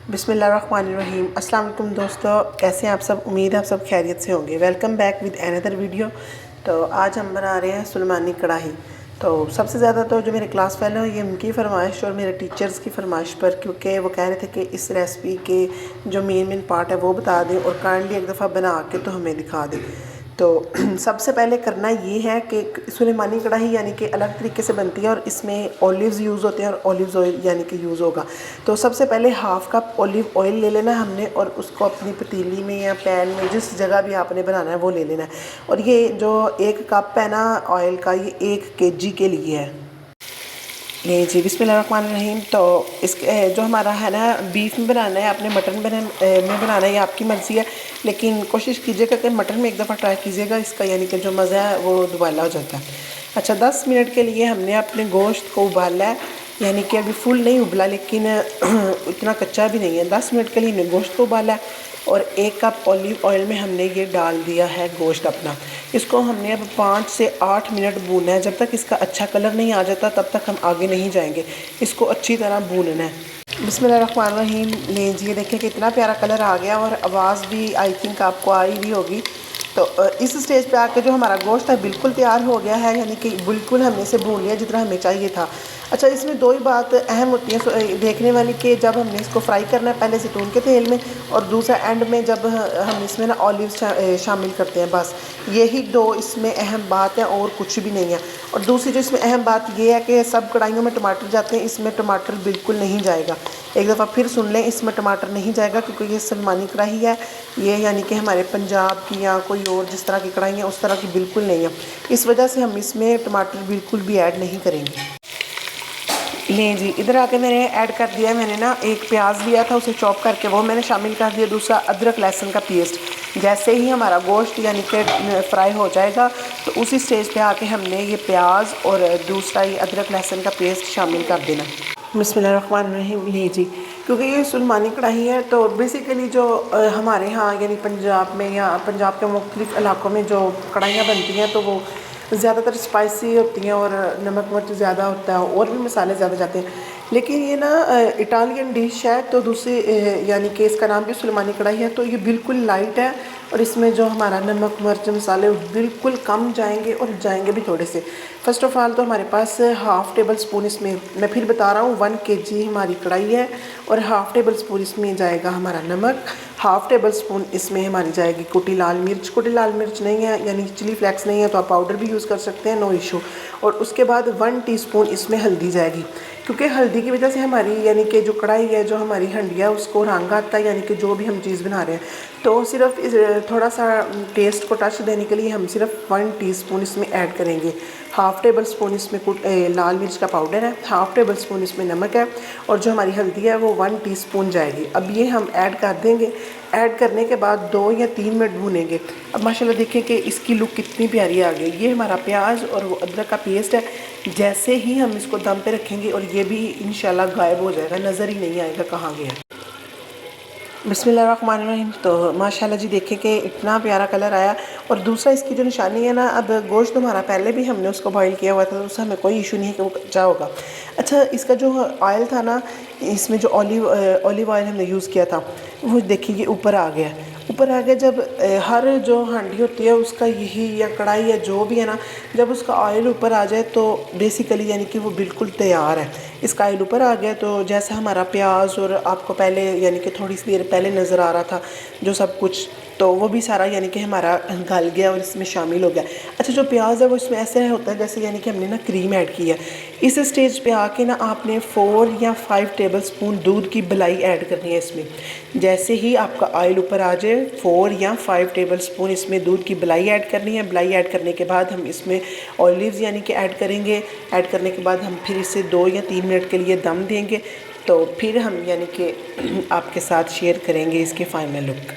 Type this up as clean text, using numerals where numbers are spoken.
बिस्मिल्लाहिर्रहमानिर्रहीम। अस्सलाम वालेकुम दोस्तों, कैसे हैं आप सब? उम्मीद है आप सब खैरियत से होंगे। Welcome back with another video. तो आज हम बना रहे हैं सुलेमानी कढ़ाई। तो सबसे ज़्यादा तो जो मेरे क्लास फेलो हैं ये उनकी फरमाइश और मेरे टीचर्स की फरमाइश पर, क्योंकि वो कह रहे थे कि इस रेसिपी के जो मेन पार्ट है वो बता दें और काइंडली एक दफ़ा बना के तो हमें दिखा दें। तो सबसे पहले करना ये है कि सुलेमानी कढ़ाई यानी कि अलग तरीके से बनती है और इसमें ऑलिव्स यूज़ होते हैं और ऑलिव्स ऑयल यानी कि यूज़ होगा। तो सबसे पहले हाफ़ कप ऑलिव ऑयल ले लेना है हमने और उसको अपनी पतीली में या पैन में जिस जगह भी आपने बनाना है वो ले लेना है। और ये जो 1 कप है ना ऑयल का, ये 1 kg के लिए है। ये जी बिस्मिल्लाहिर्रहमानिर्रहीम। तो इसके जो हमारा है ना बीफ में बनाना है, आपने मटन में बनाना है, ये आपकी मर्ज़ी है। लेकिन कोशिश कीजिएगा कि मटन में एक दफ़ा ट्राई कीजिएगा, इसका यानी कि जो मज़ा है वो दुबाला हो जाता है। अच्छा, 10 मिनट के लिए हमने अपने गोश्त को उबाला है, यानी कि अभी फुल नहीं उबला लेकिन इतना कच्चा भी नहीं है। 10 मिनट के लिए हमने गोश्त को उबाला है और 1 कप ऑलिव ऑयल में हमने ये डाल दिया है गोश्त अपना। इसको हमने अब 5 से 8 मिनट भूनना है। जब तक इसका अच्छा कलर नहीं आ जाता तब तक हम आगे नहीं जाएंगे, इसको अच्छी तरह भूनना है। बिस्मिल्लाहिर्रहमानिर्रहीम। ले जी, देखिए कितना प्यारा कलर आ गया और आवाज़ भी आई थिंक आपको आ ही रही होगी। तो इस स्टेज पे आके जो हमारा गोश्त है बिल्कुल तैयार हो गया है, यानी कि बिल्कुल हमने इसे भून लिया जितना हमें चाहिए था। अच्छा, इसमें 2 ही बात अहम होती है देखने वाली कि जब हमने इसको फ्राई करना है पहले ज़ैतून के तेल में और दूसरा एंड में जब हम इसमें ना ऑलिव शामिल करते हैं, बस यही 2 इसमें अहम बात है और कुछ भी नहीं है। और दूसरी जो इसमें अहम बात ये है कि सब कढ़ाइयों में टमाटर जाते हैं, इसमें टमाटर बिल्कुल नहीं जाएगा। एक दफ़ा फिर सुन लें, इसमें टमाटर नहीं जाएगा क्योंकि ये सुलेमानी कढ़ाई है। ये यानी कि हमारे पंजाब की या कोई और जिस तरह की कढ़ाई है उस तरह की बिल्कुल नहीं है। इस वजह से हम इसमें टमाटर बिल्कुल भी ऐड नहीं करेंगे। लें जी, इधर आके मैंने ऐड कर दिया है, मैंने ना 1 प्याज लिया था उसे चॉप करके वो मैंने शामिल कर दिया। दूसरा अदरक लहसुन का पेस्ट। जैसे ही हमारा गोश्त यानी कि फ्राई हो जाएगा तो उसी स्टेज पे आके हमने ये प्याज और दूसरा ये अदरक लहसुन का पेस्ट शामिल कर देना। बिस्मिल्लाहिर्रहमानिर्रहीम। ले जी, क्योंकि ये सुलेमानी कढ़ाई है तो बेसिकली जो हमारे यहाँ यानी पंजाब में या पंजाब के मुख्तलिफ़ इलाक़ों में जो कढ़ाइयाँ बनती हैं तो वो ज़्यादातर स्पाइसी होती हैं और नमक मिर्च ज़्यादा होता है और भी मसाले ज़्यादा जाते हैं। लेकिन ये ना इटालियन डिश है तो दूसरी यानी कि इसका नाम भी सुलेमानी कढ़ाई है, तो ये बिल्कुल लाइट है और इसमें जो हमारा नमक मिर्च मसाले बिल्कुल कम जाएंगे और जाएंगे भी थोड़े से। फ़र्स्ट ऑफ़ ऑल तो हमारे पास हाफ़ टेबल स्पून, इसमें मैं फिर बता रहा हूँ 1 kg हमारी कढ़ाई है और हाफ़ टेबल स्पून इसमें जाएगा हमारा नमक। हाफ़ टेबल स्पून इसमें हमारी जाएगी कुटी लाल मिर्च। कुटी लाल मिर्च नहीं है यानी चिली फ्लेक्स नहीं है तो आप पाउडर भी यूज़ कर सकते हैं, नो इशू। और उसके बाद 1 टीस्पून इसमें हल्दी जाएगी, क्योंकि हल्दी की वजह से हमारी यानी कि जो कढ़ाई है, जो हमारी हंडिया उसको रंग आता है, यानी कि जो भी हम चीज़ बना रहे हैं। तो सिर्फ थोड़ा सा टेस्ट को टच देने के लिए हम सिर्फ 1 टीस्पून इसमें ऐड करेंगे। हाफ़ टेबल स्पून इसमें लाल मिर्च का पाउडर है, हाफ़ टेबल स्पून इसमें नमक है और जो हमारी हल्दी है वो 1 टीस्पून जाएगी। अब ये हम ऐड कर देंगे। ऐड करने के बाद 2 या 3 मिनट भूनेंगे। अब माशाल्लाह देखें कि इसकी लुक कितनी प्यारी आ गई। ये हमारा प्याज और वो अदरक का पेस्ट है। जैसे ही हम इसको दम पे रखेंगे और ये भी इंशाल्लाह गायब हो जाएगा, नज़र ही नहीं आएगा कहाँ गया। बिस्मिल्लाहिर्रहमानिर्रहीम। तो माशाल्लाह जी देखें कि इतना प्यारा कलर आया। और दूसरा इसकी जो निशानी है ना, अब गोश्त हमारा पहले भी हमने उसको बॉईल किया हुआ था तो उससे हमें कोई इशू नहीं है कि वो कच्चा होगा। अच्छा, इसका जो ऑयल था ना, इसमें जो ऑलिव ऑयल हमने यूज़ किया था वो देखिए ये ऊपर आ गया। ऊपर आ गया जब हर जो हांडी होती है उसका यही या कढ़ाई या जो भी है ना, जब उसका ऑयल ऊपर आ जाए तो बेसिकली यानी कि वो बिल्कुल तैयार है। इसका ऑयल ऊपर आ गया तो जैसा हमारा प्याज और आपको पहले यानी कि थोड़ी सी देर पहले नज़र आ रहा था जो सब कुछ, तो वो भी सारा यानी कि हमारा गल गया और इसमें शामिल हो गया। अच्छा, जो प्याज है वो इसमें ऐसे होता है जैसे यानी कि हमने ना क्रीम ऐड की है। इस स्टेज पे आके ना आपने 4 या 5 टेबल स्पून दूध की मलाई ऐड करनी है इसमें। जैसे ही आपका ऑयल ऊपर आ जाए 4 या 5 टेबल स्पून इसमें दूध की मलाई ऐड करनी है। मलाई ऐड करने के बाद हम इसमें ऑलिव्स यानी कि ऐड करेंगे। ऐड करने के बाद हम फिर इसे 2 या 3 मिनट के लिए दम देंगे। तो फिर हम यानी कि आपके साथ शेयर करेंगे इसके फाइनल लुक।